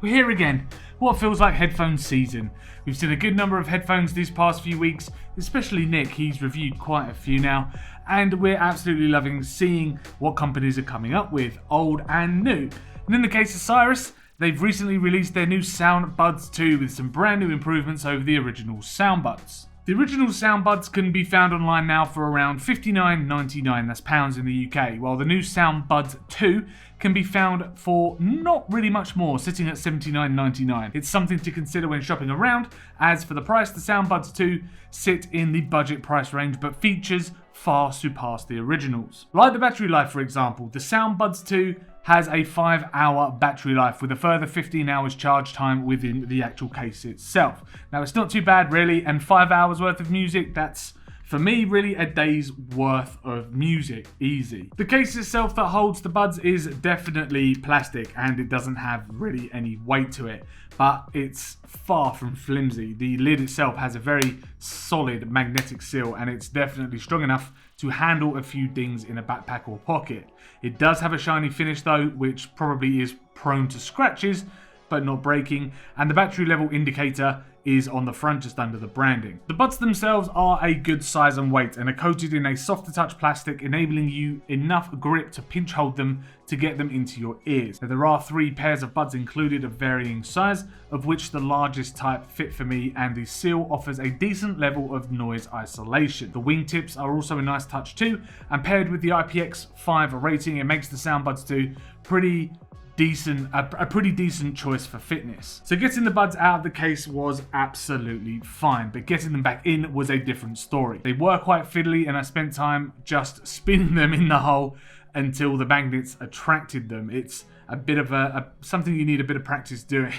We're here again, what feels like headphone season. We've seen a good number of headphones these past few weeks, especially Nick, he's reviewed quite a few now, and we're absolutely loving seeing what companies are coming up with, old and new. And in the case of Cyrus, they've recently released their new soundBuds 2 with some brand new improvements over the original soundBuds. The original soundBuds can be found online now for around $59.99, that's pounds in the UK, while the new soundBuds 2 can be found for not really much more, sitting at $79.99. It's something to consider when shopping around, as for the price, the soundBuds 2 sit in the budget price range, but features far surpass the originals. Like the battery life, for example, the soundBuds 2 has a 5-hour battery life with a further 15 hours charge time within the actual case itself. Now it's not too bad really, and 5 hours worth of music, that's for me really a day's worth of music, easy. The case itself that holds the buds is definitely plastic and it doesn't have really any weight to it, but it's far from flimsy. The lid itself has a very solid magnetic seal and it's definitely strong enough to handle a few things in a backpack or pocket. It does have a shiny finish though, which probably is prone to scratches, but not breaking, and the battery level indicator is on the front just under the branding. The buds themselves are a good size and weight and are coated in a softer touch plastic, enabling you enough grip to pinch hold them to get them into your ears. Now, there are 3 pairs of buds included of varying size, of which the largest type fit for me, and the seal offers a decent level of noise isolation. The wingtips are also a nice touch too, and paired with the IPX5 rating, it makes the soundBuds 2 a pretty decent choice for fitness. So getting the buds out of the case was absolutely fine, but getting them back in was a different story. They were quite fiddly and I spent time just spinning them in the hole until the magnets attracted them. It's a bit of something you need a bit of practice doing.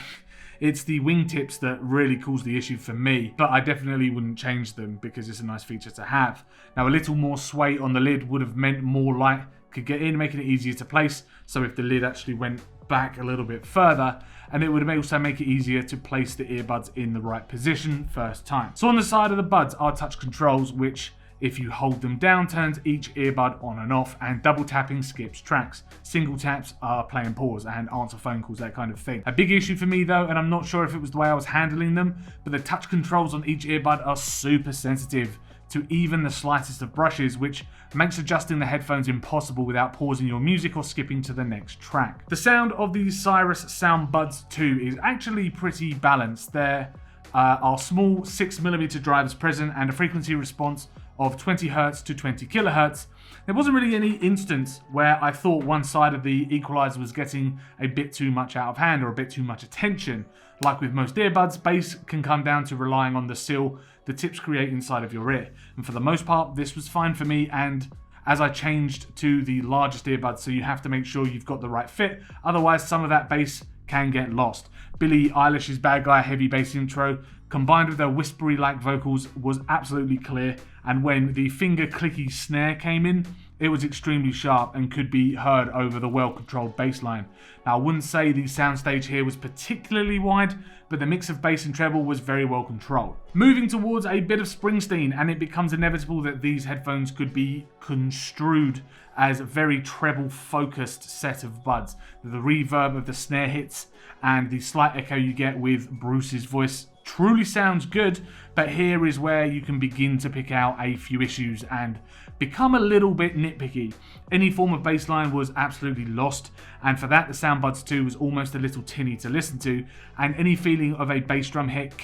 It's the wingtips that really cause the issue for me, but I definitely wouldn't change them because it's a nice feature to have. Now, a little more sway on the lid would have meant more light could get in, making it easier to place. So if the lid actually went back a little bit further, and it would also make it easier to place the earbuds in the right position first time. So on the side of the buds are touch controls, which if you hold them down turns each earbud on and off, and double tapping skips tracks. Single taps are play and pause and answer phone calls, that kind of thing. A big issue for me though, and I'm not sure if it was the way I was handling them, but the touch controls on each earbud are super sensitive to even the slightest of brushes, which makes adjusting the headphones impossible without pausing your music or skipping to the next track. The sound of the Cyrus soundBuds 2 is actually pretty balanced. There are small 6mm drivers present and a frequency response of 20Hz to 20kHz. There wasn't really any instance where I thought one side of the equalizer was getting a bit too much out of hand or a bit too much attention. Like with most earbuds, bass can come down to relying on the seal the tips create inside of your ear. And for the most part, this was fine for me, and as I changed to the largest earbuds, so you have to make sure you've got the right fit, otherwise some of that bass can get lost. Billie Eilish's Bad Guy heavy bass intro, combined with her whispery-like vocals, was absolutely clear, and when the finger clicky snare came in, it was extremely sharp and could be heard over the well-controlled bass line. Now, I wouldn't say the soundstage here was particularly wide, but the mix of bass and treble was very well controlled. Moving towards a bit of Springsteen, and it becomes inevitable that these headphones could be construed as a very treble-focused set of buds. The reverb of the snare hits and the slight echo you get with Bruce's voice truly sounds good, but here is where you can begin to pick out a few issues and become a little bit nitpicky. Any form of bass line was absolutely lost, and for that the soundBuds 2 was almost a little tinny to listen to, and any feeling of a bass drum hit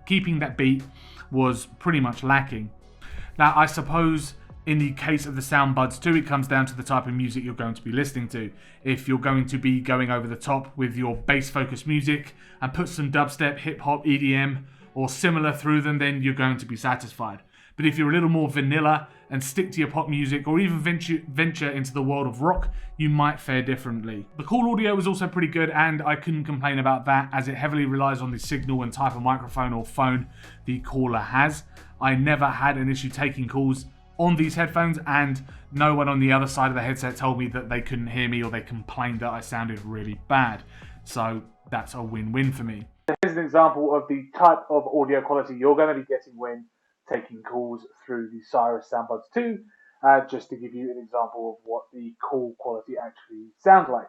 keeping that beat was pretty much lacking. Now, I suppose in the case of the soundBuds 2, it comes down to the type of music you're going to be listening to. If you're going to be going over the top with your bass-focused music and put some dubstep, hip-hop, EDM, or similar through them, then you're going to be satisfied. But if you're a little more vanilla and stick to your pop music, or even venture into the world of rock, you might fare differently. The call audio was also pretty good, and I couldn't complain about that, as it heavily relies on the signal and type of microphone or phone the caller has. I never had an issue taking calls on these headphones, and no one on the other side of the headset told me that they couldn't hear me or they complained that I sounded really bad. So that's a win-win for me. Here's an example of the type of audio quality you're going to be getting when taking calls through the Cyrus soundBuds 2, just to give you an example of what the call quality actually sounds like.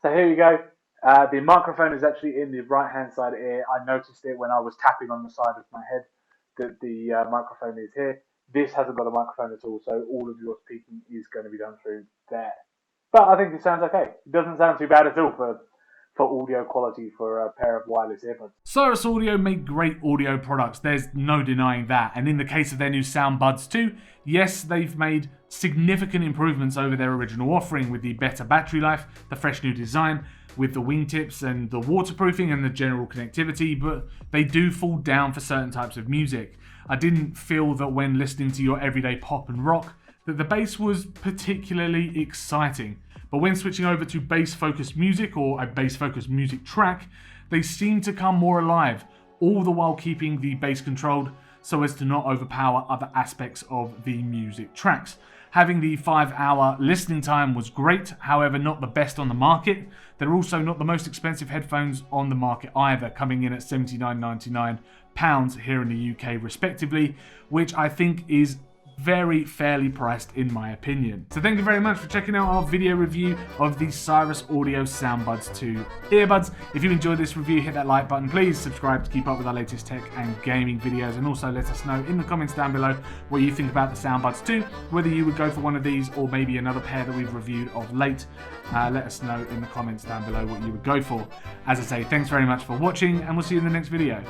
So here you go. The microphone is actually in the right-hand side ear. I noticed it when I was tapping on the side of my head that the microphone is here. This hasn't got a microphone at all, so all of your speaking is going to be done through there. But I think it sounds okay. It doesn't sound too bad at all for audio quality for a pair of wireless earbuds. Cyrus Audio make great audio products, there's no denying that. And in the case of their new soundbuds too, yes, they've made significant improvements over their original offering with the better battery life, the fresh new design, with the wingtips and the waterproofing and the general connectivity, but they do fall down for certain types of music. I didn't feel that when listening to your everyday pop and rock that the bass was particularly exciting. But when switching over to bass-focused music or a bass-focused music track, they seem to come more alive, all the while keeping the bass controlled so as to not overpower other aspects of the music tracks. Having the 5-hour listening time was great, however not the best on the market. They're also not the most expensive headphones on the market either, coming in at £79.99 here in the UK respectively, which I think is very fairly priced in my opinion. So thank you very much for checking out our video review of the Cyrus Audio soundbuds 2 earbuds. If you enjoyed this review, hit that like button, please subscribe to keep up with our latest tech and gaming videos, and also let us know in the comments down below what you think about the soundbuds 2, whether you would go for one of these or maybe another pair that we've reviewed of late. Let us know in the comments down below what you would go for. As I say, thanks very much for watching, and we'll see you in the next video.